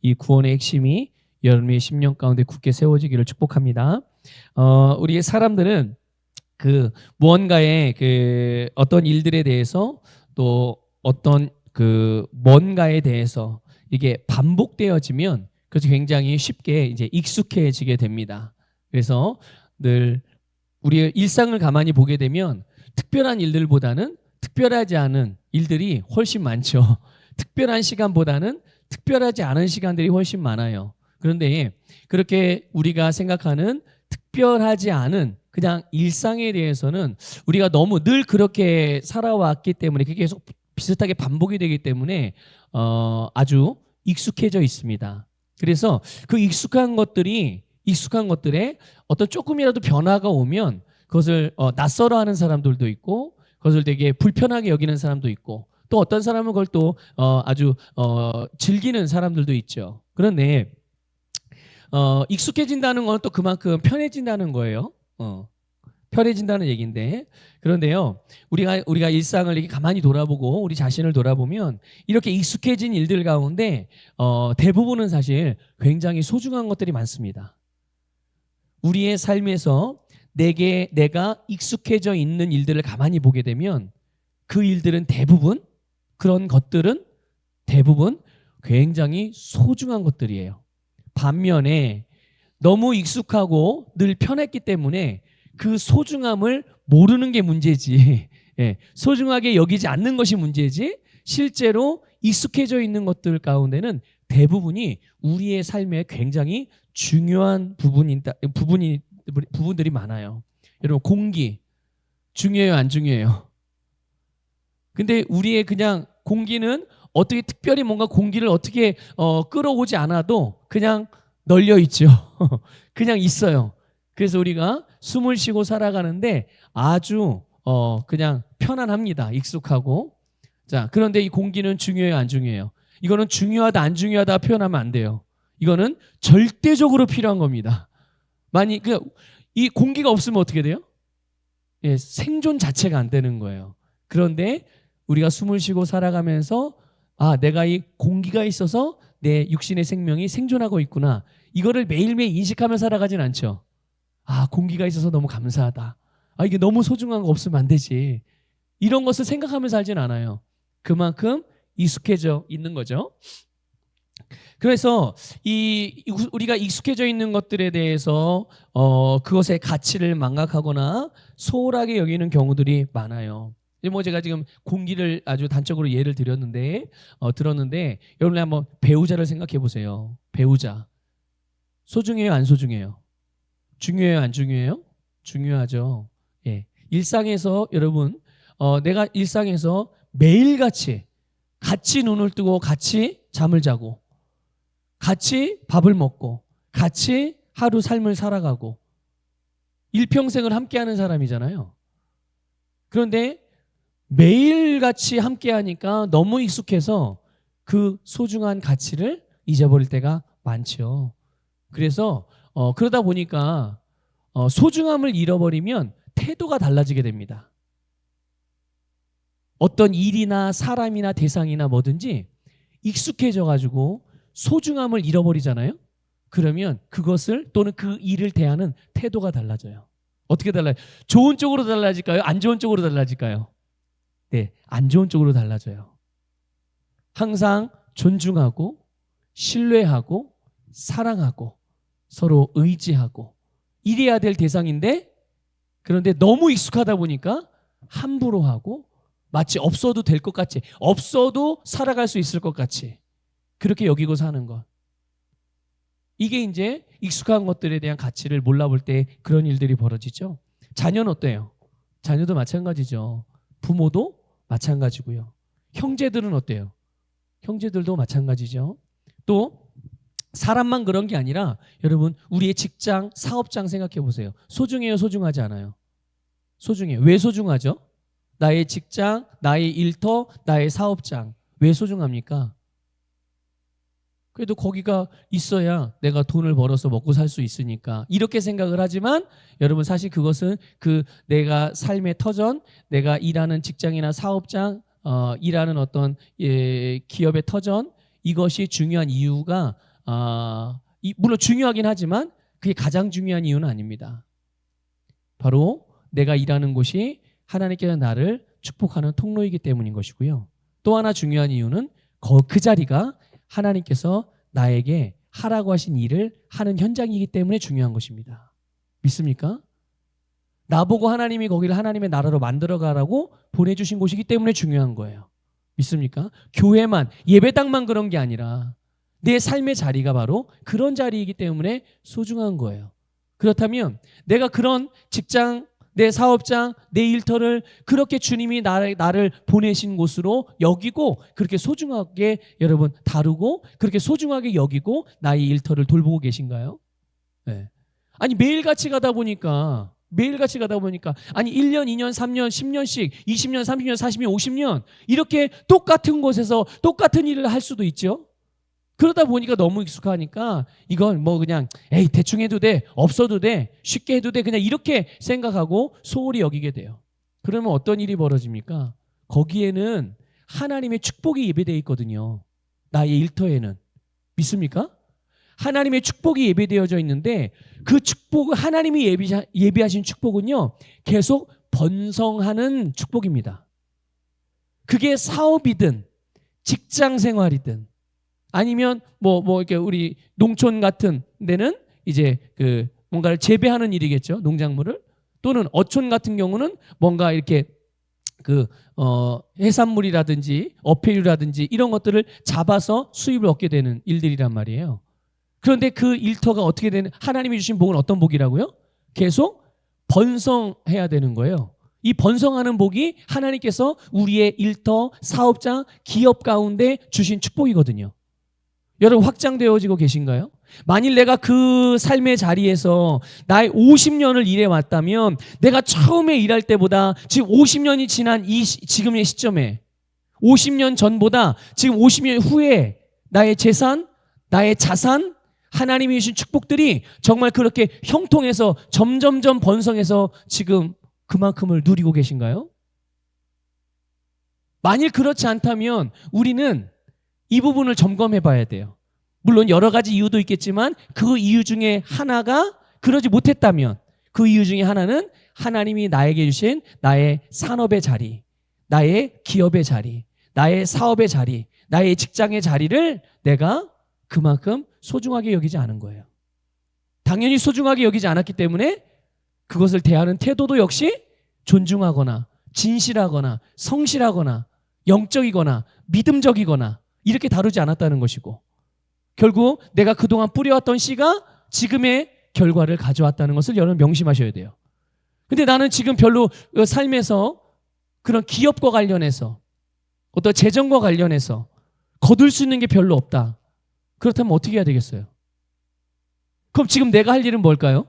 이 구원의 핵심이 여러분의 10년 가운데 굳게 세워지기를 축복합니다. 우리 사람들은 그 무언가의 그 어떤 일들에 대해서 또 어떤 그 뭔가에 대해서 이게 반복되어지면 그것이 굉장히 쉽게 이제 익숙해지게 됩니다. 그래서 늘 우리의 일상을 가만히 보게 되면 특별한 일들보다는 특별하지 않은 일들이 훨씬 많죠. 특별한 시간보다는 특별하지 않은 시간들이 훨씬 많아요. 그런데 그렇게 우리가 생각하는 특별하지 않은 그냥 일상에 대해서는 우리가 너무 늘 그렇게 살아왔기 때문에 그게 계속 비슷하게 반복이 되기 때문에 아주 익숙해져 있습니다. 그래서 그 익숙한 것들에 어떤 조금이라도 변화가 오면 그것을 낯설어하는 사람들도 있고 그것을 되게 불편하게 여기는 사람도 있고 또 어떤 사람은 그걸 또 아주 즐기는 사람들도 있죠. 그런데 익숙해진다는 건 또 그만큼 편해진다는 거예요. 편해진다는 얘기인데 그런데요 우리가 일상을 이렇게 가만히 돌아보고 우리 자신을 돌아보면 이렇게 익숙해진 일들 가운데 대부분은 사실 굉장히 소중한 것들이 많습니다. 우리의 삶에서 내가 익숙해져 있는 일들을 가만히 보게 되면 그 일들은 대부분 그런 것들은 대부분 굉장히 소중한 것들이에요. 반면에 너무 익숙하고 늘 편했기 때문에 그 소중함을 모르는 게 문제지 소중하게 여기지 않는 것이 문제지 실제로 익숙해져 있는 것들 가운데는 대부분이 우리의 삶에 굉장히 중요한 부분들이 많아요. 여러분 공기 중요해요 안 중요해요? 근데 우리의 그냥 공기는 어떻게 특별히 뭔가 공기를 어떻게 끌어오지 않아도 그냥 널려 있죠. 그냥 있어요. 그래서 우리가 숨을 쉬고 살아가는데 아주 그냥 편안합니다. 익숙하고. 자, 그런데 이 공기는 중요해요, 안 중요해요? 이거는 중요하다, 안 중요하다 표현하면 안 돼요. 이거는 절대적으로 필요한 겁니다. 만약 이 공기가 없으면 어떻게 돼요? 예, 생존 자체가 안 되는 거예요. 그런데 우리가 숨을 쉬고 살아가면서 내가 이 공기가 있어서 내 육신의 생명이 생존하고 있구나. 이거를 매일매일 인식하며 살아가진 않죠. 공기가 있어서 너무 감사하다. 이게 너무 소중한 거 없으면 안 되지. 이런 것을 생각하며 살진 않아요. 그만큼 익숙해져 있는 거죠. 그래서 우리가 익숙해져 있는 것들에 대해서 그것의 가치를 망각하거나 소홀하게 여기는 경우들이 많아요. 제가 지금 공기를 아주 단적으로 예를 들었는데 여러분이 한번 배우자를 생각해 보세요. 배우자 소중해요, 안 소중해요? 중요해요, 안 중요해요? 중요하죠. 예. 일상에서 여러분 내가 일상에서 매일같이 같이 눈을 뜨고 같이 잠을 자고 같이 밥을 먹고 같이 하루 삶을 살아가고 일평생을 함께하는 사람이잖아요. 그런데 매일같이 함께하니까 너무 익숙해서 그 소중한 가치를 잊어버릴 때가 많죠. 그래서 그러다 보니까 소중함을 잃어버리면 태도가 달라지게 됩니다. 어떤 일이나 사람이나 대상이나 뭐든지 익숙해져가지고 소중함을 잃어버리잖아요. 그러면 그것을 또는 그 일을 대하는 태도가 달라져요. 어떻게 달라요? 좋은 쪽으로 달라질까요? 안 좋은 쪽으로 달라질까요? 네, 안 좋은 쪽으로 달라져요. 항상 존중하고 신뢰하고 사랑하고 서로 의지하고 이래야 될 대상인데 그런데 너무 익숙하다 보니까 함부로 하고 마치 없어도 될 것 같이 없어도 살아갈 수 있을 것 같이 그렇게 여기고 사는 것. 이게 이제 익숙한 것들에 대한 가치를 몰라볼 때 그런 일들이 벌어지죠. 자녀는 어때요? 자녀도 마찬가지죠. 부모도 마찬가지고요. 형제들은 어때요? 형제들도 마찬가지죠. 또 사람만 그런 게 아니라 여러분 우리의 직장, 사업장 생각해 보세요. 소중해요, 소중하지 않아요? 소중해요. 왜 소중하죠? 나의 직장, 나의 일터, 나의 사업장 왜 소중합니까? 그래도 거기가 있어야 내가 돈을 벌어서 먹고 살 수 있으니까 이렇게 생각을 하지만 여러분 사실 그것은 내가 삶의 터전, 내가 일하는 직장이나 사업장, 일하는 어떤 기업의 터전 이것이 중요한 이유가 물론 중요하긴 하지만 그게 가장 중요한 이유는 아닙니다. 바로 내가 일하는 곳이 하나님께서 나를 축복하는 통로이기 때문인 것이고요. 또 하나 중요한 이유는 그 자리가 하나님께서 나에게 하라고 하신 일을 하는 현장이기 때문에 중요한 것입니다. 믿습니까? 나보고 하나님이 거기를 하나님의 나라로 만들어가라고 보내주신 곳이기 때문에 중요한 거예요. 믿습니까? 교회만, 예배당만 그런 게 아니라 내 삶의 자리가 바로 그런 자리이기 때문에 소중한 거예요. 그렇다면 내가 그런 직장, 내 사업장, 내 일터를 그렇게 주님이 나를 보내신 곳으로 여기고 그렇게 소중하게 여러분 다루고 그렇게 소중하게 여기고 나의 일터를 돌보고 계신가요? 네. 아니 매일같이 가다 보니까 아니 1년, 2년, 3년, 10년씩 20년, 30년, 40년, 50년 이렇게 똑같은 곳에서 똑같은 일을 할 수도 있죠. 그러다 보니까 너무 익숙하니까 이건 뭐 그냥 에이 대충 해도 돼, 없어도 돼, 쉽게 해도 돼 그냥 이렇게 생각하고 소홀히 여기게 돼요. 그러면 어떤 일이 벌어집니까? 거기에는 하나님의 축복이 예배되어 있거든요. 나의 일터에는. 믿습니까? 하나님의 축복이 예배되어져 있는데 그 축복을 하나님이 예비하신 축복은요 계속 번성하는 축복입니다. 그게 사업이든 직장 생활이든 아니면 뭐 이렇게 우리 농촌 같은 데는 이제 그 뭔가를 재배하는 일이겠죠. 농작물을. 또는 어촌 같은 경우는 뭔가 이렇게 해산물이라든지 어패류라든지 이런 것들을 잡아서 수입을 얻게 되는 일들이란 말이에요. 그런데 그 일터가 어떻게 되는 하나님이 주신 복은 어떤 복이라고요? 계속 번성해야 되는 거예요. 이 번성하는 복이 하나님께서 우리의 일터, 사업장, 기업 가운데 주신 축복이거든요. 여러분 확장되어지고 계신가요? 만일 내가 그 삶의 자리에서 나의 50년을 일해왔다면 내가 처음에 일할 때보다 지금 50년이 지난 지금의 시점에 50년 전보다 지금 50년 후에 나의 재산, 나의 자산, 하나님이 주신 축복들이 정말 그렇게 형통해서 점점점 번성해서 지금 그만큼을 누리고 계신가요? 만일 그렇지 않다면 우리는 이 부분을 점검해 봐야 돼요. 물론 여러 가지 이유도 있겠지만 그 이유 중에 하나가 그러지 못했다면 그 이유 중에 하나는 하나님이 나에게 주신 나의 산업의 자리, 나의 기업의 자리, 나의 사업의 자리, 나의 직장의 자리를 내가 그만큼 소중하게 여기지 않은 거예요. 당연히 소중하게 여기지 않았기 때문에 그것을 대하는 태도도 역시 존중하거나 진실하거나 성실하거나 영적이거나 믿음적이거나 이렇게 다루지 않았다는 것이고 결국 내가 그동안 뿌려왔던 씨가 지금의 결과를 가져왔다는 것을 여러분 명심하셔야 돼요. 근데 나는 지금 별로 삶에서 그런 기업과 관련해서 어떤 재정과 관련해서 거둘 수 있는 게 별로 없다. 그렇다면 어떻게 해야 되겠어요? 그럼 지금 내가 할 일은 뭘까요?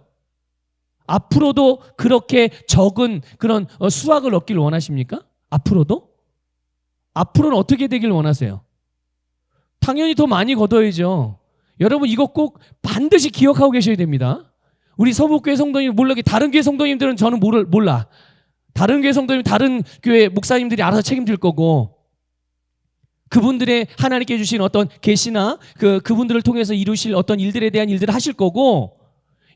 앞으로도 그렇게 적은 그런 수확을 얻기를 원하십니까? 앞으로도? 앞으로는 어떻게 되길 원하세요? 당연히 더 많이 거둬야죠. 여러분 이거 꼭 반드시 기억하고 계셔야 됩니다. 우리 서북교회 성도님 몰라 다른 교회 성도님들은 저는 몰라. 다른 교회 성도님 다른 교회 목사님들이 알아서 책임질 거고 그분들의 하나님께 주신 어떤 계시나 그분들을 통해서 이루실 어떤 일들에 대한 일들을 하실 거고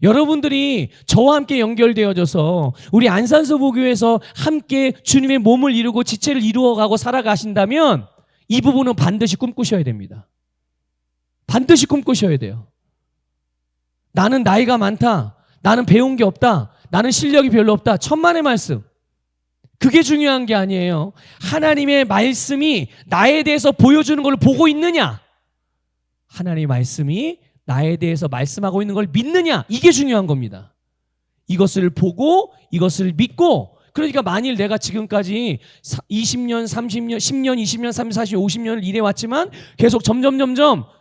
여러분들이 저와 함께 연결되어져서 우리 안산서부교회에서 함께 주님의 몸을 이루고 지체를 이루어가고 살아가신다면 이 부분은 반드시 꿈꾸셔야 됩니다. 반드시 꿈꾸셔야 돼요. 나는 나이가 많다. 나는 배운 게 없다. 나는 실력이 별로 없다. 천만의 말씀. 그게 중요한 게 아니에요. 하나님의 말씀이 나에 대해서 보여주는 걸 보고 있느냐? 하나님의 말씀이 나에 대해서 말씀하고 있는 걸 믿느냐? 이게 중요한 겁니다. 이것을 보고 이것을 믿고 그러니까 만일 내가 지금까지 20년, 30년, 10년, 20년, 30년, 40년, 50년을 일해왔지만 계속 점점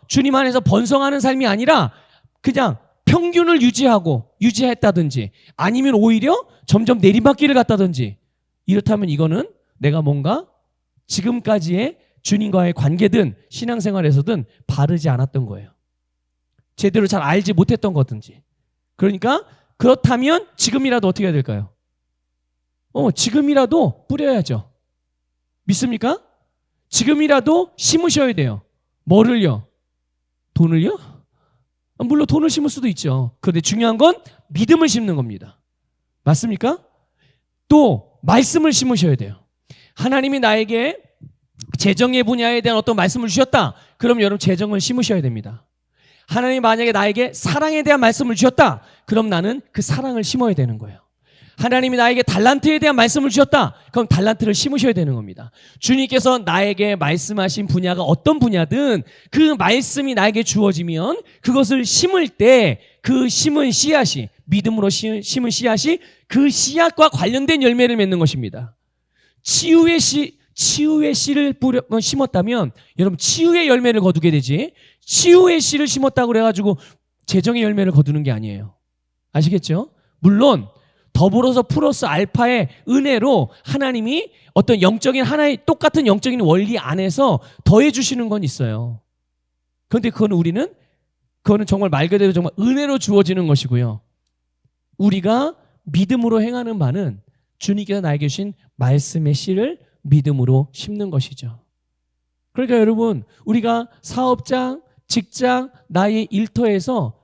주님 안에서 번성하는 삶이 아니라 그냥 평균을 유지했다든지 아니면 오히려 점점 내리막길을 갔다든지 이렇다면 이거는 내가 뭔가 지금까지의 주님과의 관계든 신앙생활에서든 바르지 않았던 거예요. 제대로 잘 알지 못했던 거든지. 그러니까 그렇다면 지금이라도 어떻게 해야 될까요? 지금이라도 뿌려야죠. 믿습니까? 지금이라도 심으셔야 돼요. 뭐를요? 돈을요? 물론 돈을 심을 수도 있죠. 그런데 중요한 건 믿음을 심는 겁니다. 맞습니까? 또 말씀을 심으셔야 돼요. 하나님이 나에게 재정의 분야에 대한 어떤 말씀을 주셨다. 그럼 여러분 재정을 심으셔야 됩니다. 하나님이 만약에 나에게 사랑에 대한 말씀을 주셨다. 그럼 나는 그 사랑을 심어야 되는 거예요. 하나님이 나에게 달란트에 대한 말씀을 주셨다. 그럼 달란트를 심으셔야 되는 겁니다. 주님께서 나에게 말씀하신 분야가 어떤 분야든 그 말씀이 나에게 주어지면 그것을 심을 때 그 심은 씨앗이, 믿음으로 심은 씨앗이 그 씨앗과 관련된 열매를 맺는 것입니다. 치유의 씨를 심었다면 여러분 치유의 열매를 거두게 되지, 치유의 씨를 심었다고 그래가지고 재정의 열매를 거두는 게 아니에요. 아시겠죠? 물론 더불어서 플러스 알파의 은혜로 하나님이 어떤 영적인 하나의 똑같은 영적인 원리 안에서 더해 주시는 건 있어요. 그런데 그거는 정말 말 그대로 정말 은혜로 주어지는 것이고요. 우리가 믿음으로 행하는 바는 주님께서 나에게 주신 말씀의 씨를 믿음으로 심는 것이죠. 그러니까 여러분, 우리가 사업장, 직장, 나의 일터에서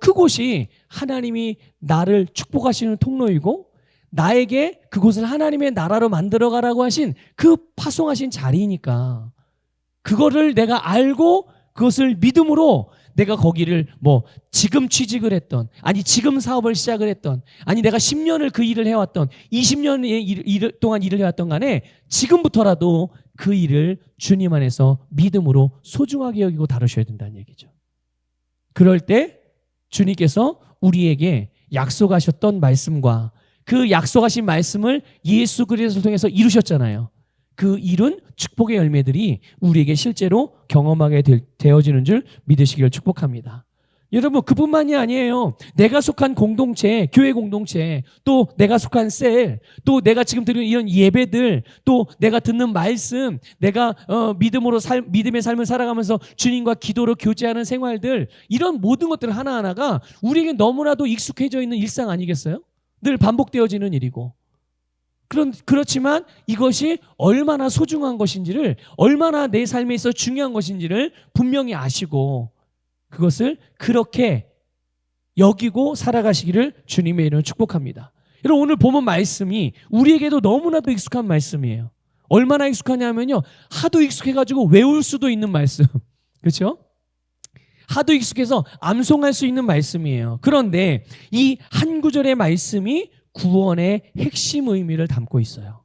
그곳이 하나님이 나를 축복하시는 통로이고 나에게 그곳을 하나님의 나라로 만들어가라고 하신 그 파송하신 자리이니까 그거를 내가 알고 그것을 믿음으로 내가 거기를 지금 취직을 했던, 아니 지금 사업을 시작을 했던, 아니 내가 10년을 그 일을 해왔던, 20년 동안 일을 해왔던 간에 지금부터라도 그 일을 주님 안에서 믿음으로 소중하게 여기고 다루셔야 된다는 얘기죠. 그럴 때 주님께서 우리에게 약속하셨던 말씀과 그 약속하신 말씀을 예수 그리스도를 통해서 이루셨잖아요. 그 이룬 축복의 열매들이 우리에게 실제로 경험하게 되어지는 줄 믿으시기를 축복합니다. 여러분, 그뿐만이 아니에요. 내가 속한 공동체, 교회 공동체, 또 내가 속한 셀, 또 내가 지금 드리는 이런 예배들, 또 내가 듣는 말씀, 내가 믿음의 삶을 살아가면서 주님과 기도로 교제하는 생활들, 이런 모든 것들 하나하나가 우리에게 너무나도 익숙해져 있는 일상 아니겠어요? 늘 반복되어지는 일이고. 그렇지만 이것이 얼마나 소중한 것인지를, 얼마나 내 삶에 있어 중요한 것인지를 분명히 아시고 그것을 그렇게 여기고 살아가시기를 주님의 이름으로 축복합니다. 여러분, 오늘 본문 말씀이 우리에게도 너무나도 익숙한 말씀이에요. 얼마나 익숙하냐면요, 하도 익숙해가지고 외울 수도 있는 말씀. 그렇죠? 하도 익숙해서 암송할 수 있는 말씀이에요. 그런데 이 한 구절의 말씀이 구원의 핵심 의미를 담고 있어요.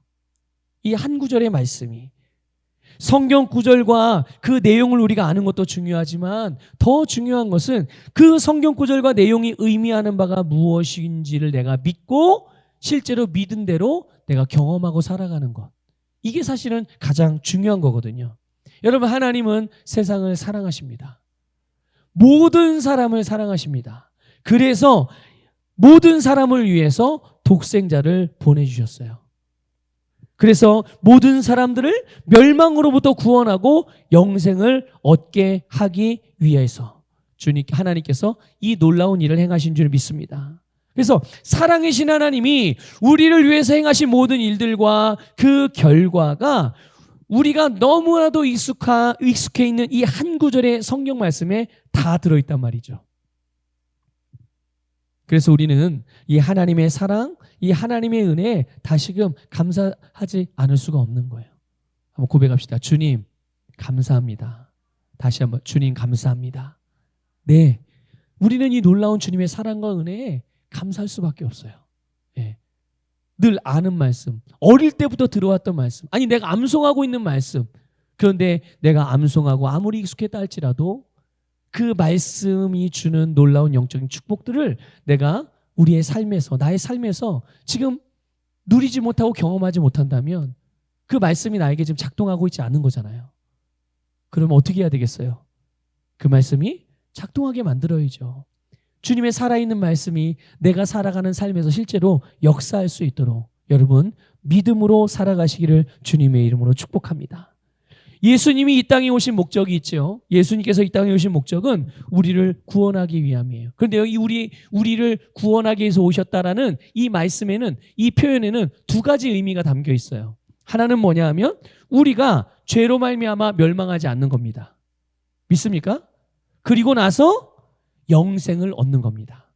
이 한 구절의 말씀이 성경 구절과 그 내용을 우리가 아는 것도 중요하지만 더 중요한 것은 그 성경 구절과 내용이 의미하는 바가 무엇인지를 내가 믿고 실제로 믿은 대로 내가 경험하고 살아가는 것. 이게 사실은 가장 중요한 거거든요. 여러분, 하나님은 세상을 사랑하십니다. 모든 사람을 사랑하십니다. 그래서 모든 사람을 위해서 독생자를 보내주셨어요. 그래서 모든 사람들을 멸망으로부터 구원하고 영생을 얻게 하기 위해서 하나님께서 이 놀라운 일을 행하신 줄 믿습니다. 그래서 사랑이신 하나님이 우리를 위해서 행하신 모든 일들과 그 결과가 우리가 너무나도 익숙해 있는 이 한 구절의 성경 말씀에 다 들어있단 말이죠. 그래서 우리는 이 하나님의 사랑, 이 하나님의 은혜에 다시금 감사하지 않을 수가 없는 거예요. 한번 고백합시다. 주님, 감사합니다. 다시 한번, 주님, 감사합니다. 네, 우리는 이 놀라운 주님의 사랑과 은혜에 감사할 수밖에 없어요. 네. 늘 아는 말씀, 어릴 때부터 들어왔던 말씀, 아니 내가 암송하고 있는 말씀, 그런데 내가 암송하고 아무리 익숙했다 할지라도 그 말씀이 주는 놀라운 영적인 축복들을 내가 우리의 삶에서, 나의 삶에서 지금 누리지 못하고 경험하지 못한다면 그 말씀이 나에게 지금 작동하고 있지 않은 거잖아요. 그러면 어떻게 해야 되겠어요? 그 말씀이 작동하게 만들어야죠. 주님의 살아있는 말씀이 내가 살아가는 삶에서 실제로 역사할 수 있도록 여러분 믿음으로 살아가시기를 주님의 이름으로 축복합니다. 예수님이 이 땅에 오신 목적이 있죠. 예수님께서 이 땅에 오신 목적은 우리를 구원하기 위함이에요. 그런데 여기 우리를 구원하기 위해서 오셨다라는 이 말씀에는, 이 표현에는 두 가지 의미가 담겨 있어요. 하나는 뭐냐 하면 우리가 죄로 말미암아 멸망하지 않는 겁니다. 믿습니까? 그리고 나서 영생을 얻는 겁니다.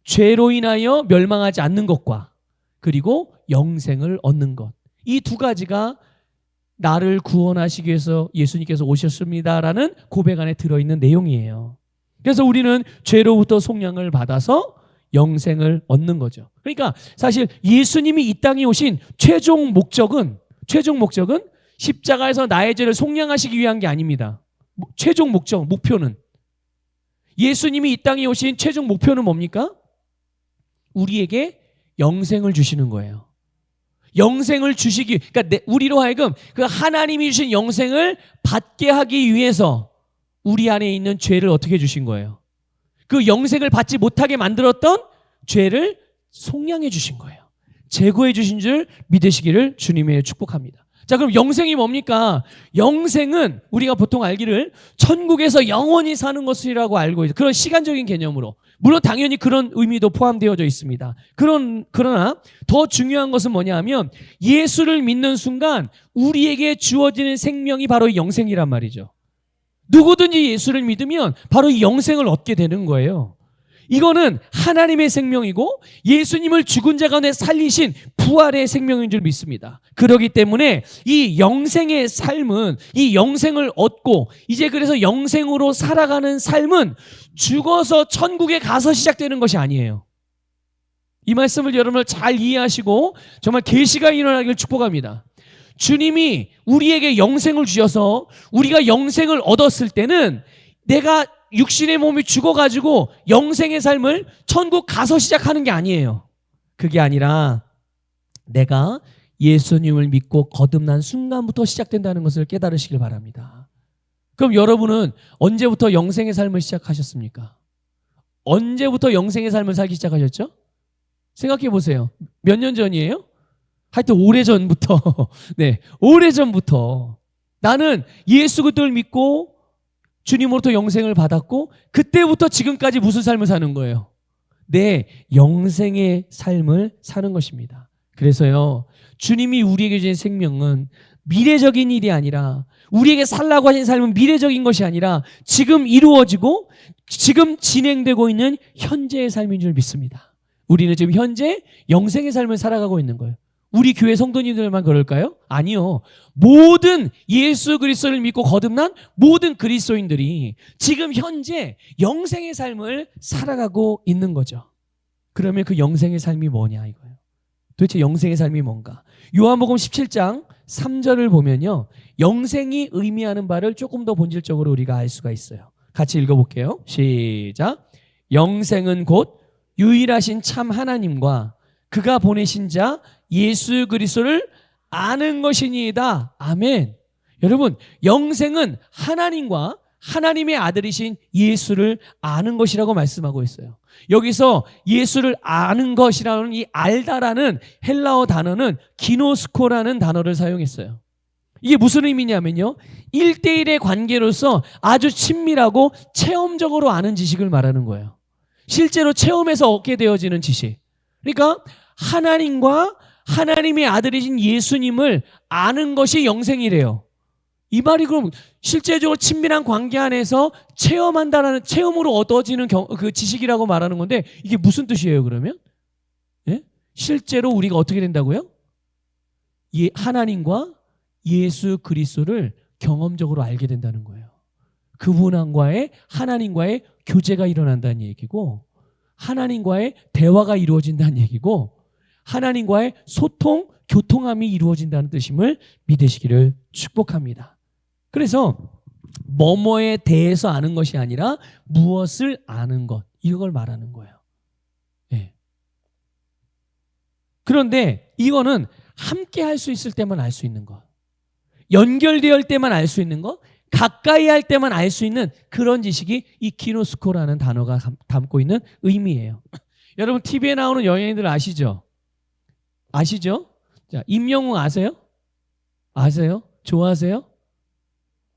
죄로 인하여 멸망하지 않는 것과 그리고 영생을 얻는 것. 이 두 가지가 나를 구원하시기 위해서 예수님께서 오셨습니다라는 고백 안에 들어있는 내용이에요. 그래서 우리는 죄로부터 속량을 받아서 영생을 얻는 거죠. 그러니까 사실 예수님이 이 땅에 오신 최종 목적은 십자가에서 나의 죄를 속량하시기 위한 게 아닙니다. 최종 목표는 예수님이 이 땅에 오신 최종 목표는 뭡니까? 우리에게 영생을 주시는 거예요. 영생을 주시기, 그러니까 우리로 하여금 그 하나님이 주신 영생을 받게 하기 위해서 우리 안에 있는 죄를 어떻게 주신 거예요? 그 영생을 받지 못하게 만들었던 죄를 속량해 주신 거예요. 제거해 주신 줄 믿으시기를 주님의 축복합니다. 자, 그럼 영생이 뭡니까? 영생은 우리가 보통 알기를 천국에서 영원히 사는 것이라고 알고 있어요. 그런 시간적인 개념으로. 물론 당연히 그런 의미도 포함되어져 있습니다. 그러나 더 중요한 것은 뭐냐 하면 예수를 믿는 순간 우리에게 주어지는 생명이 바로 이 영생이란 말이죠. 누구든지 예수를 믿으면 바로 이 영생을 얻게 되는 거예요. 이거는 하나님의 생명이고 예수님을 죽은 자 가운데 살리신 부활의 생명인 줄 믿습니다. 그렇기 때문에 이 영생의 삶은, 이 영생을 얻고 이제 그래서 영생으로 살아가는 삶은 죽어서 천국에 가서 시작되는 것이 아니에요. 이 말씀을 여러분 잘 이해하시고 정말 계시가 일어나기를 축복합니다. 주님이 우리에게 영생을 주셔서 우리가 영생을 얻었을 때는 내가 육신의 몸이 죽어가지고 영생의 삶을 천국 가서 시작하는 게 아니에요. 그게 아니라 내가 예수님을 믿고 거듭난 순간부터 시작된다는 것을 깨달으시길 바랍니다. 그럼 여러분은 언제부터 영생의 삶을 시작하셨습니까? 언제부터 영생의 삶을 살기 시작하셨죠? 생각해 보세요. 몇 년 전이에요? 하여튼 오래전부터 네, 오래전부터 나는 예수 그리스도를 믿고 주님으로부터 영생을 받았고 그때부터 지금까지 무슨 삶을 사는 거예요? 네, 영생의 삶을 사는 것입니다. 그래서요, 주님이 우리에게 주신 생명은 미래적인 일이 아니라 우리에게 살라고 하신 삶은 미래적인 것이 아니라 지금 이루어지고 지금 진행되고 있는 현재의 삶인 줄 믿습니다. 우리는 지금 현재 영생의 삶을 살아가고 있는 거예요. 우리 교회 성도님들만 그럴까요? 아니요. 모든 예수 그리스도를 믿고 거듭난 모든 그리스도인들이 지금 현재 영생의 삶을 살아가고 있는 거죠. 그러면 그 영생의 삶이 뭐냐 이거예요. 도대체 영생의 삶이 뭔가? 요한복음 17장 3절을 보면요, 영생이 의미하는 바를 조금 더 본질적으로 우리가 알 수가 있어요. 같이 읽어볼게요. 시작. 영생은 곧 유일하신 참 하나님과 그가 보내신 자 예수 그리스도를 아는 것이니이다. 아멘. 여러분, 영생은 하나님과 하나님의 아들이신 예수를 아는 것이라고 말씀하고 있어요. 여기서 예수를 아는 것이라는 이 알다라는 헬라어 단어는 기노스코라는 단어를 사용했어요. 이게 무슨 의미냐면요, 1대1의 관계로서 아주 친밀하고 체험적으로 아는 지식을 말하는 거예요. 실제로 체험해서 얻게 되어지는 지식. 그러니까 하나님과 하나님의 아들이신 예수님을 아는 것이 영생이래요. 이 말이 그럼 실제적으로 친밀한 관계 안에서 체험한다라는, 체험으로 얻어지는 그 지식이라고 말하는 건데 이게 무슨 뜻이에요 그러면? 예? 실제로 우리가 어떻게 된다고요? 하나님과 예수 그리스도를 경험적으로 알게 된다는 거예요. 그분과의 하나님과의 교제가 일어난다는 얘기고 하나님과의 대화가 이루어진다는 얘기고 하나님과의 소통, 교통함이 이루어진다는 뜻임을 믿으시기를 축복합니다. 그래서 뭐뭐에 대해서 아는 것이 아니라 무엇을 아는 것, 이걸 말하는 거예요. 네. 그런데 이거는 함께 할 수 있을 때만 알 수 있는 것, 연결되어 할 때만 알 수 있는 것, 가까이 할 때만 알 수 있는 그런 지식이 이 기노스코라는 단어가 담고 있는 의미예요. 여러분 TV에 나오는 연예인들 아시죠? 아시죠? 자, 임영웅 아세요? 아세요? 좋아하세요?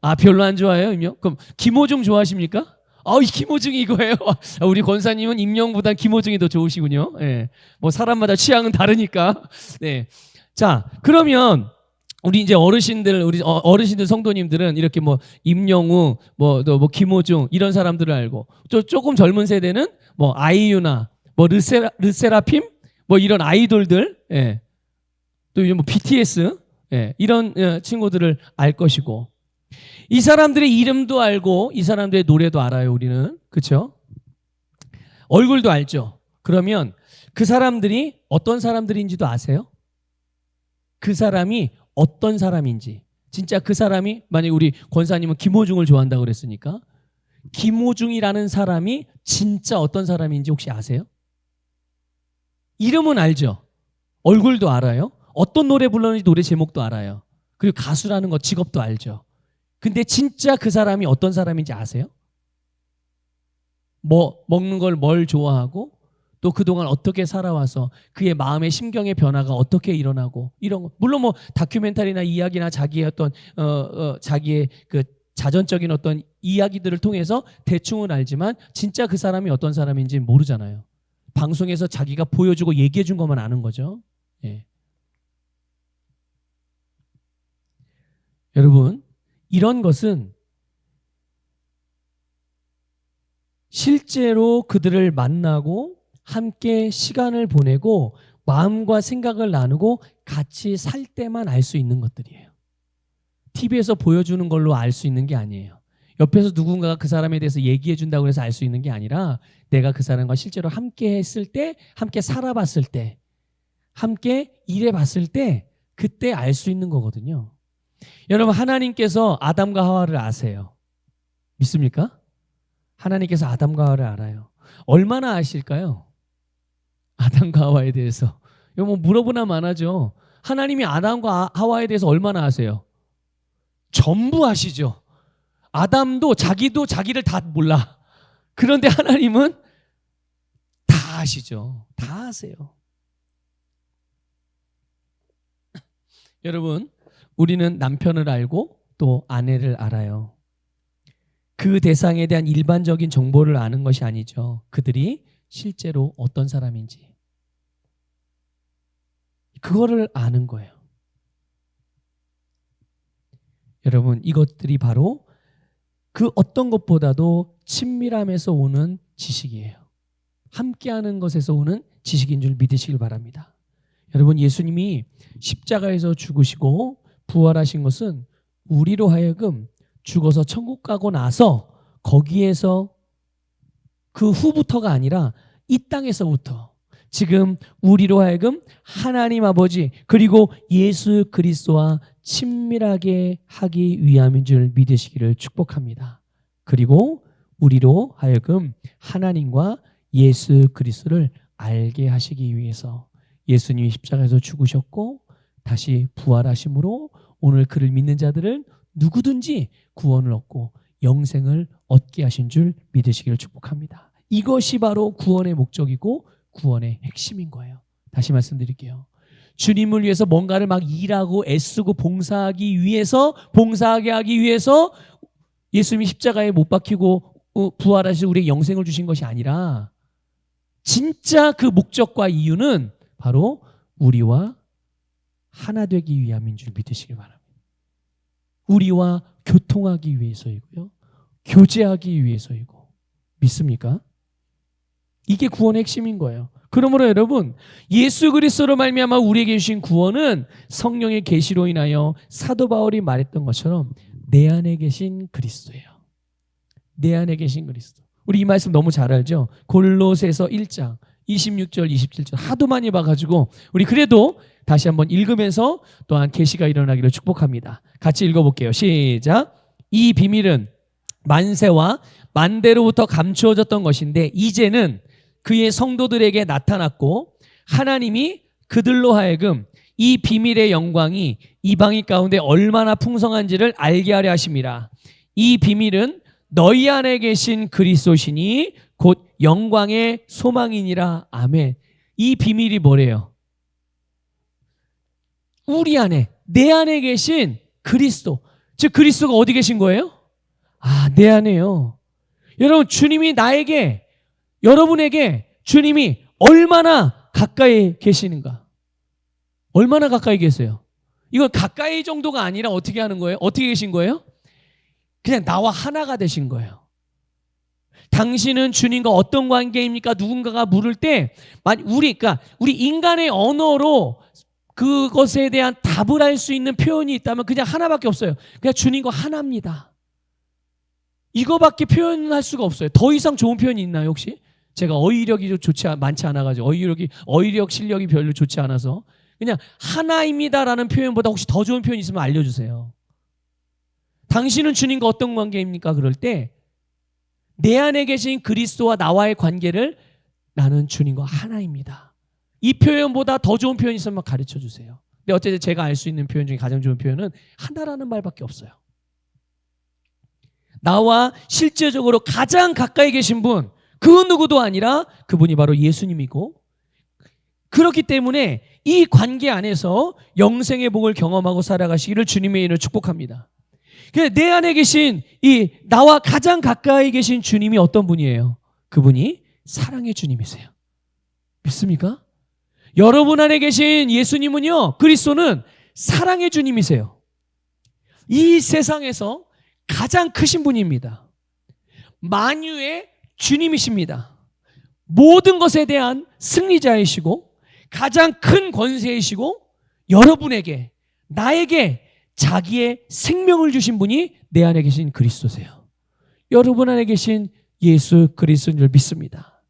아, 별로 안 좋아해요, 임영? 그럼 김호중 좋아하십니까? 이 김호중이 이거예요. 우리 권사님은 임영웅보다 김호중이 더 좋으시군요. 네. 뭐 사람마다 취향은 다르니까. 네. 자, 그러면 우리 이제 어르신들, 우리 어르신들 성도님들은 이렇게 뭐 임영웅, 뭐 김호중 이런 사람들을 알고, 조금 젊은 세대는 뭐 아이유나 뭐 르세라핌 뭐 이런 아이돌들, 예. 또 요즘 뭐 BTS, 예. 이런 친구들을 알 것이고, 이 사람들의 이름도 알고 이 사람들의 노래도 알아요. 우리는, 그렇죠? 얼굴도 알죠. 그러면 그 사람들이 어떤 사람들인지도 아세요? 그 사람이 어떤 사람인지, 진짜 그 사람이, 만약에 우리 권사님은 김호중을 좋아한다고 그랬으니까 김호중이라는 사람이 진짜 어떤 사람인지 혹시 아세요? 이름은 알죠. 얼굴도 알아요. 어떤 노래 불렀는지 노래 제목도 알아요. 그리고 가수라는 거, 직업도 알죠. 근데 진짜 그 사람이 어떤 사람인지 아세요? 뭐 먹는 걸 뭘 좋아하고, 또 그동안 어떻게 살아와서 그의 마음의 심경의 변화가 어떻게 일어나고, 이런 거. 물론 뭐 다큐멘터리나 이야기나 자기의 어떤 자기의 그 자전적인 어떤 이야기들을 통해서 대충은 알지만 진짜 그 사람이 어떤 사람인지 모르잖아요. 방송에서 자기가 보여주고 얘기해 준 것만 아는 거죠. 예. 여러분, 이런 것은 실제로 그들을 만나고 함께 시간을 보내고 마음과 생각을 나누고 같이 살 때만 알 수 있는 것들이에요. TV에서 보여주는 걸로 알 수 있는 게 아니에요. 옆에서 누군가가 그 사람에 대해서 얘기해 준다고 해서 알 수 있는 게 아니라, 내가 그 사람과 실제로 함께 했을 때, 함께 살아봤을 때, 함께 일해봤을 때, 그때 알 수 있는 거거든요. 여러분, 하나님께서 아담과 하와를 아세요. 믿습니까? 하나님께서 아담과 하와를 알아요. 얼마나 아실까요? 아담과 하와에 대해서. 이거 뭐 물어보나 마나죠. 하나님이 아담과 하와에 대해서 얼마나 아세요? 전부 아시죠. 아담도 자기도 자기를 다 몰라. 그런데 하나님은 다 아시죠. 다 아세요. 여러분, 우리는 남편을 알고 또 아내를 알아요. 그 대상에 대한 일반적인 정보를 아는 것이 아니죠. 그들이 실제로 어떤 사람인지, 그거를 아는 거예요. 여러분, 이것들이 바로 그 어떤 것보다도 친밀함에서 오는 지식이에요. 함께하는 것에서 오는 지식인 줄 믿으시길 바랍니다. 여러분, 예수님이 십자가에서 죽으시고 부활하신 것은 우리로 하여금 죽어서 천국 가고 나서 거기에서 그 후부터가 아니라 이 땅에서부터 지금 우리로 하여금 하나님 아버지 그리고 예수 그리스도와 친밀하게 하기 위함인 줄 믿으시기를 축복합니다. 그리고 우리로 하여금 하나님과 예수 그리스도를 알게 하시기 위해서 예수님이 십자가에서 죽으셨고 다시 부활하심으로 오늘 그를 믿는 자들은 누구든지 구원을 얻고 영생을 얻게 하신 줄 믿으시기를 축복합니다. 이것이 바로 구원의 목적이고 구원의 핵심인 거예요. 다시 말씀드릴게요. 주님을 위해서 뭔가를 막 일하고 애쓰고 봉사하게 하기 위해서 예수님이 십자가에 못 박히고 부활하셔서 우리에게 영생을 주신 것이 아니라, 진짜 그 목적과 이유는 바로 우리와 하나 되기 위함인 줄 믿으시길 바랍니다. 우리와 교통하기 위해서이고요, 교제하기 위해서이고. 믿습니까? 이게 구원의 핵심인 거예요. 그러므로 여러분, 예수 그리스도로 말미암아 우리에게 주신 구원은 성령의 계시로 인하여 사도 바울이 말했던 것처럼 내 안에 계신 그리스도예요. 내 안에 계신 그리스도. 우리 이 말씀 너무 잘 알죠? 골로새서 1장 26절 27절 하도 많이 봐가지고 우리 그래도 다시 한번 읽으면서 또한 계시가 일어나기를 축복합니다. 같이 읽어볼게요. 시작. 이 비밀은 만세와 만대로부터 감추어졌던 것인데 이제는 그의 성도들에게 나타났고 하나님이 그들로 하여금 이 비밀의 영광이 이방인 가운데 얼마나 풍성한지를 알게 하려 하심이라. 이 비밀은 너희 안에 계신 그리스도시니 곧 영광의 소망이니라. 아멘. 이 비밀이 뭐래요? 우리 안에, 내 안에 계신 그리스도. 즉 그리스도가 어디 계신 거예요? 내 안에요. 여러분, 주님이 나에게, 여러분에게 주님이 얼마나 가까이 계시는가? 얼마나 가까이 계세요? 이건 가까이 정도가 아니라 어떻게 하는 거예요? 어떻게 계신 거예요? 그냥 나와 하나가 되신 거예요. 당신은 주님과 어떤 관계입니까? 누군가가 물을 때 그러니까 우리 인간의 언어로 그것에 대한 답을 할 수 있는 표현이 있다면 그냥 하나밖에 없어요. 그냥 주님과 하나입니다. 이거밖에 표현할 수가 없어요. 더 이상 좋은 표현이 있나요 혹시? 제가 어휘력이 많지 않아가지고 어휘력 실력이 별로 좋지 않아서 그냥 하나입니다라는 표현보다 혹시 더 좋은 표현이 있으면 알려주세요. 당신은 주님과 어떤 관계입니까? 그럴 때 내 안에 계신 그리스도와 나와의 관계를 나는 주님과 하나입니다. 이 표현보다 더 좋은 표현이 있으면 가르쳐 주세요. 근데 어쨌든 제가 알 수 있는 표현 중에 가장 좋은 표현은 하나라는 말밖에 없어요. 나와 실제적으로 가장 가까이 계신 분, 그 누구도 아니라 그분이 바로 예수님이고, 그렇기 때문에 이 관계 안에서 영생의 복을 경험하고 살아가시기를 주님의 이름으로 축복합니다. 내 안에 계신 이 나와 가장 가까이 계신 주님이 어떤 분이에요? 그분이 사랑의 주님이세요. 믿습니까? 여러분 안에 계신 예수님은요, 그리스도는 사랑의 주님이세요. 이 세상에서 가장 크신 분입니다. 만유의 주님이십니다. 모든 것에 대한 승리자이시고 가장 큰 권세이시고 여러분에게, 나에게 자기의 생명을 주신 분이 내 안에 계신 그리스도세요. 여러분 안에 계신 예수 그리스도인 줄 믿습니다.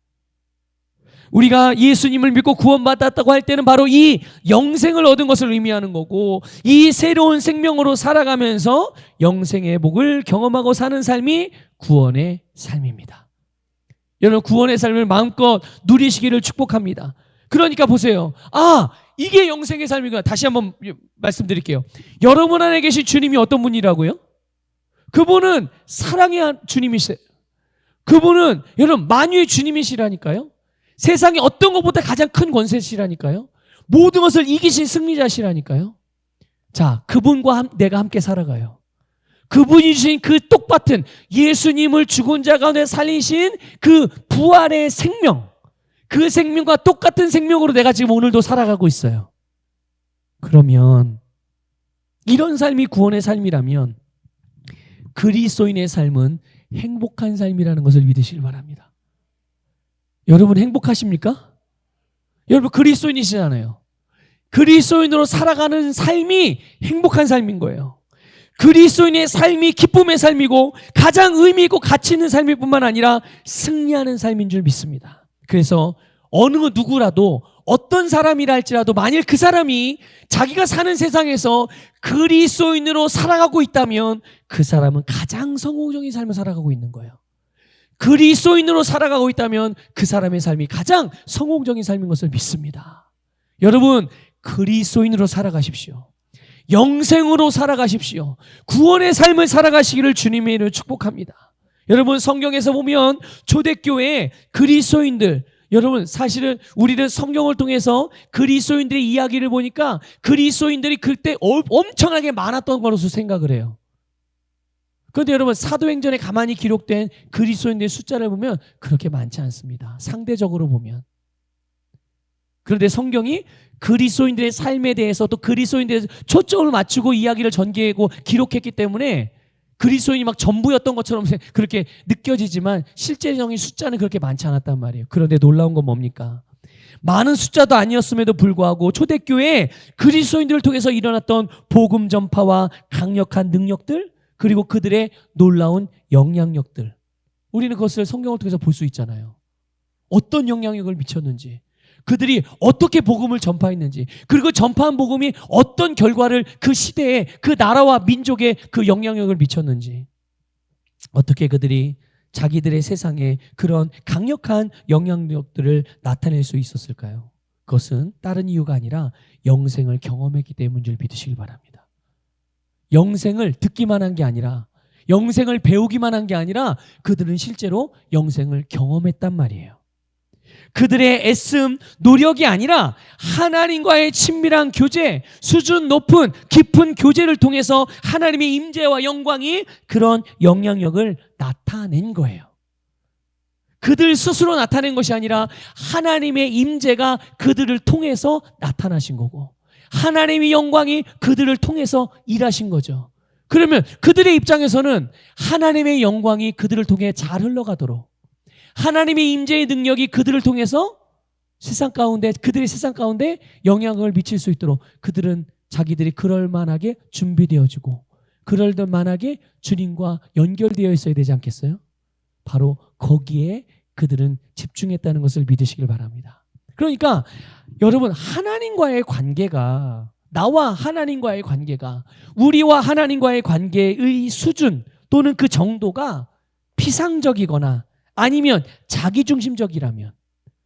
우리가 예수님을 믿고 구원받았다고 할 때는 바로 이 영생을 얻은 것을 의미하는 거고, 이 새로운 생명으로 살아가면서 영생의 복을 경험하고 사는 삶이 구원의 삶입니다. 여러분, 구원의 삶을 마음껏 누리시기를 축복합니다. 그러니까 보세요. 이게 영생의 삶이구나. 다시 한번 말씀드릴게요. 여러분 안에 계신 주님이 어떤 분이라고요? 그분은 사랑의 주님이세요. 그분은 여러분 만유의 주님이시라니까요. 세상에 어떤 것보다 가장 큰 권세시라니까요. 모든 것을 이기신 승리자시라니까요. 자, 그분과 내가 함께 살아가요. 그분이 주신 그 똑같은 예수님을 죽은 자 가운데 살리신 그 부활의 생명, 그 생명과 똑같은 생명으로 내가 지금 오늘도 살아가고 있어요. 그러면 이런 삶이 구원의 삶이라면 그리스도인의 삶은 행복한 삶이라는 것을 믿으시길 바랍니다. 여러분 행복하십니까? 여러분 그리스도인이시잖아요. 그리스도인으로 살아가는 삶이 행복한 삶인 거예요. 그리스도인의 삶이 기쁨의 삶이고 가장 의미 있고 가치 있는 삶일 뿐만 아니라 승리하는 삶인 줄 믿습니다. 그래서 어느 누구라도 어떤 사람이라 할지라도 만일 그 사람이 자기가 사는 세상에서 그리스도인으로 살아가고 있다면 그 사람은 가장 성공적인 삶을 살아가고 있는 거예요. 그리스도인으로 살아가고 있다면 그 사람의 삶이 가장 성공적인 삶인 것을 믿습니다. 여러분 그리스도인으로 살아가십시오. 영생으로 살아가십시오. 구원의 삶을 살아가시기를 주님의 이름으로 축복합니다. 여러분 성경에서 보면 초대교회의 그리스도인들, 여러분 사실은 우리는 성경을 통해서 그리스도인들의 이야기를 보니까 그리스도인들이 그때 엄청나게 많았던 것으로 생각을 해요. 그런데 여러분 사도행전에 가만히 기록된 그리스도인들의 숫자를 보면 그렇게 많지 않습니다. 상대적으로 보면. 그런데 성경이 그리스도인들의 삶에 대해서 또 그리스도인들에 초점을 맞추고 이야기를 전개하고 기록했기 때문에 그리스도인이 막 전부였던 것처럼 그렇게 느껴지지만 실제적인 숫자는 그렇게 많지 않았단 말이에요. 그런데 놀라운 건 뭡니까? 많은 숫자도 아니었음에도 불구하고 초대교회에 그리스도인들을 통해서 일어났던 복음 전파와 강력한 능력들, 그리고 그들의 놀라운 영향력들, 우리는 그것을 성경을 통해서 볼 수 있잖아요. 어떤 영향력을 미쳤는지, 그들이 어떻게 복음을 전파했는지, 그리고 전파한 복음이 어떤 결과를 그 시대에 그 나라와 민족에 그 영향력을 미쳤는지, 어떻게 그들이 자기들의 세상에 그런 강력한 영향력들을 나타낼 수 있었을까요? 그것은 다른 이유가 아니라 영생을 경험했기 때문인 줄 믿으시길 바랍니다. 영생을 듣기만 한 게 아니라, 영생을 배우기만 한 게 아니라 그들은 실제로 영생을 경험했단 말이에요. 그들의 애씀, 노력이 아니라 하나님과의 친밀한 교제, 수준 높은 깊은 교제를 통해서 하나님의 임재와 영광이 그런 영향력을 나타낸 거예요. 그들 스스로 나타낸 것이 아니라 하나님의 임재가 그들을 통해서 나타나신 거고, 하나님의 영광이 그들을 통해서 일하신 거죠. 그러면 그들의 입장에서는 하나님의 영광이 그들을 통해 잘 흘러가도록, 하나님의 임재의 능력이 그들을 통해서 그들의 세상 가운데 영향을 미칠 수 있도록 그들은 자기들이 그럴 만하게 준비되어지고 그럴 만하게 주님과 연결되어 있어야 되지 않겠어요? 바로 거기에 그들은 집중했다는 것을 믿으시길 바랍니다. 그러니까 여러분, 하나님과의 관계가, 나와 하나님과의 관계가, 우리와 하나님과의 관계의 수준 또는 그 정도가 피상적이거나 아니면 자기중심적이라면,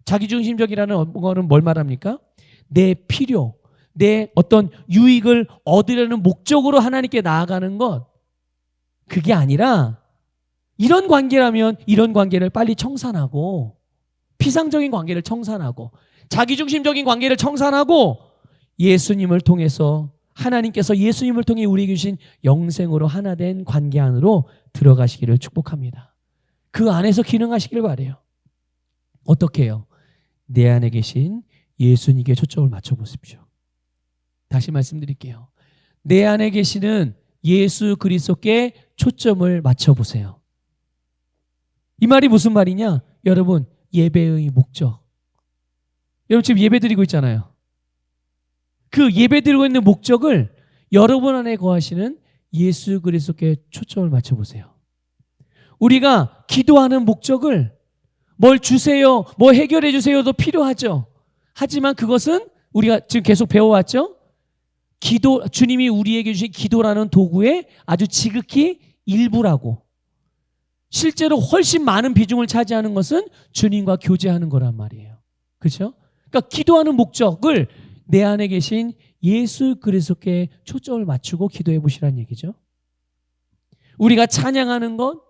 자기중심적이라는 거는 뭘 말합니까? 내 필요, 내 어떤 유익을 얻으려는 목적으로 하나님께 나아가는 것, 그게 아니라 이런 관계라면 이런 관계를 빨리 청산하고, 피상적인 관계를 청산하고, 자기중심적인 관계를 청산하고, 예수님을 통해서, 하나님께서 예수님을 통해 우리에게 주신 영생으로 하나된 관계 안으로 들어가시기를 축복합니다. 그 안에서 기능하시길 바라요. 어떻게 해요? 내 안에 계신 예수님께 초점을 맞춰보십시오. 다시 말씀드릴게요. 내 안에 계시는 예수 그리스도께 초점을 맞춰보세요. 이 말이 무슨 말이냐? 여러분, 예배의 목적. 여러분 지금 예배 드리고 있잖아요. 그 예배 드리고 있는 목적을 여러분 안에 거하시는 예수 그리스도께 초점을 맞춰보세요. 우리가 기도하는 목적을 뭘 주세요, 뭐 해결해 주세요도 필요하죠. 하지만 그것은 우리가 지금 계속 배워왔죠. 기도, 주님이 우리에게 주신 기도라는 도구의 아주 지극히 일부라고, 실제로 훨씬 많은 비중을 차지하는 것은 주님과 교제하는 거란 말이에요. 그렇죠? 그러니까 기도하는 목적을 내 안에 계신 예수 그리스도께 초점을 맞추고 기도해 보시라는 얘기죠. 우리가 찬양하는 것,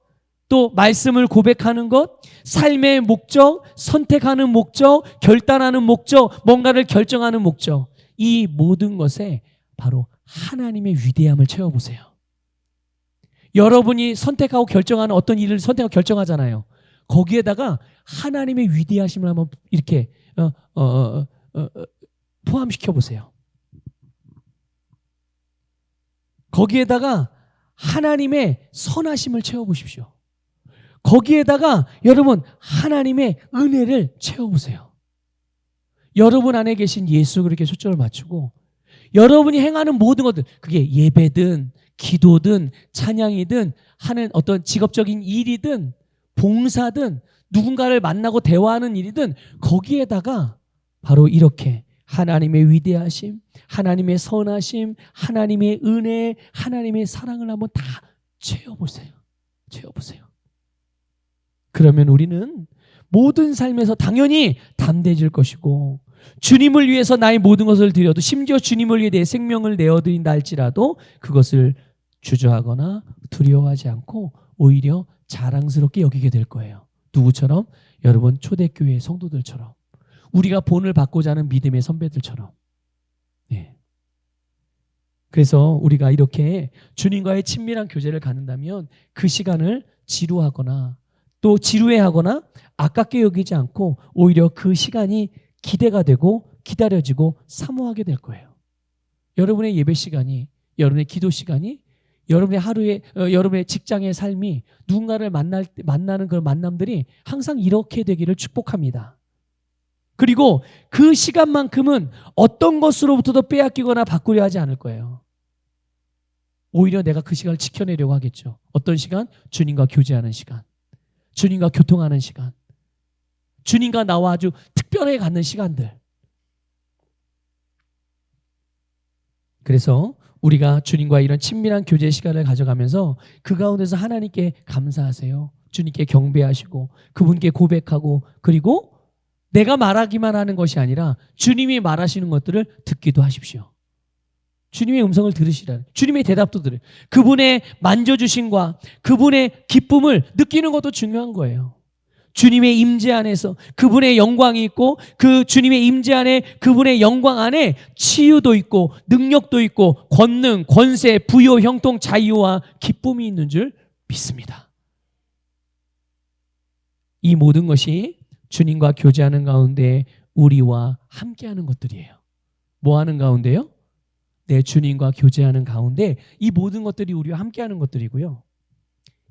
또 말씀을 고백하는 것, 삶의 목적, 선택하는 목적, 결단하는 목적, 뭔가를 결정하는 목적, 이 모든 것에 바로 하나님의 위대함을 채워보세요. 여러분이 선택하고 결정하는 어떤 일을 선택하고 결정하잖아요. 거기에다가 하나님의 위대하심을 한번 이렇게 포함시켜 보세요. 거기에다가 하나님의 선하심을 채워보십시오. 거기에다가 여러분 하나님의 은혜를 채워보세요. 여러분 안에 계신 예수 그리스도께 초점을 맞추고 여러분이 행하는 모든 것들, 그게 예배든 기도든 찬양이든 하는 어떤 직업적인 일이든 봉사든 누군가를 만나고 대화하는 일이든 거기에다가 바로 이렇게 하나님의 위대하심, 하나님의 선하심, 하나님의 은혜, 하나님의 사랑을 한번 다 채워보세요. 채워보세요. 그러면 우리는 모든 삶에서 당연히 담대해질 것이고, 주님을 위해서 나의 모든 것을 드려도, 심지어 주님을 위해 내 생명을 내어드린다 할지라도 그것을 주저하거나 두려워하지 않고 오히려 자랑스럽게 여기게 될 거예요. 누구처럼? 여러분 초대교회 성도들처럼, 우리가 본을 받고자 하는 믿음의 선배들처럼. 네. 그래서 우리가 이렇게 주님과의 친밀한 교제를 갖는다면 그 시간을 지루하거나 또 지루해하거나 아깝게 여기지 않고 오히려 그 시간이 기대가 되고 기다려지고 사모하게 될 거예요. 여러분의 예배 시간이, 여러분의 기도 시간이, 여러분의 하루의, 여러분의 직장의 삶이, 누군가를 만나는 그런 만남들이 항상 이렇게 되기를 축복합니다. 그리고 그 시간만큼은 어떤 것으로부터도 빼앗기거나 바꾸려 하지 않을 거예요. 오히려 내가 그 시간을 지켜내려고 하겠죠. 어떤 시간? 주님과 교제하는 시간, 주님과 교통하는 시간, 주님과 나와 아주 특별하게 갖는 시간들. 그래서 우리가 주님과 이런 친밀한 교제 시간을 가져가면서 그 가운데서 하나님께 감사하세요, 주님께 경배하시고 그분께 고백하고, 그리고 내가 말하기만 하는 것이 아니라 주님이 말하시는 것들을 듣기도 하십시오. 주님의 음성을 들으시라. 주님의 대답도 들으세요. 그분의 만져주심과 그분의 기쁨을 느끼는 것도 중요한 거예요. 주님의 임재 안에서 그분의 영광이 있고, 그 주님의 임재 안에, 그분의 영광 안에 치유도 있고 능력도 있고 권능, 권세, 부요, 형통, 자유와 기쁨이 있는 줄 믿습니다. 이 모든 것이 주님과 교제하는 가운데 우리와 함께하는 것들이에요. 뭐 하는 가운데요? 내 주님과 교제하는 가운데 이 모든 것들이 우리와 함께하는 것들이고요.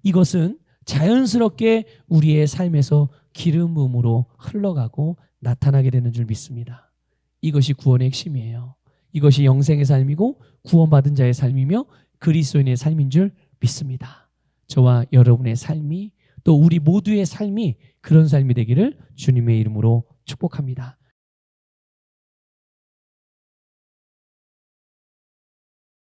이것은 자연스럽게 우리의 삶에서 기름 부음으로 흘러가고 나타나게 되는 줄 믿습니다. 이것이 구원의 핵심이에요. 이것이 영생의 삶이고 구원받은 자의 삶이며 그리스도인의 삶인 줄 믿습니다. 저와 여러분의 삶이 또 우리 모두의 삶이 그런 삶이 되기를 주님의 이름으로 축복합니다.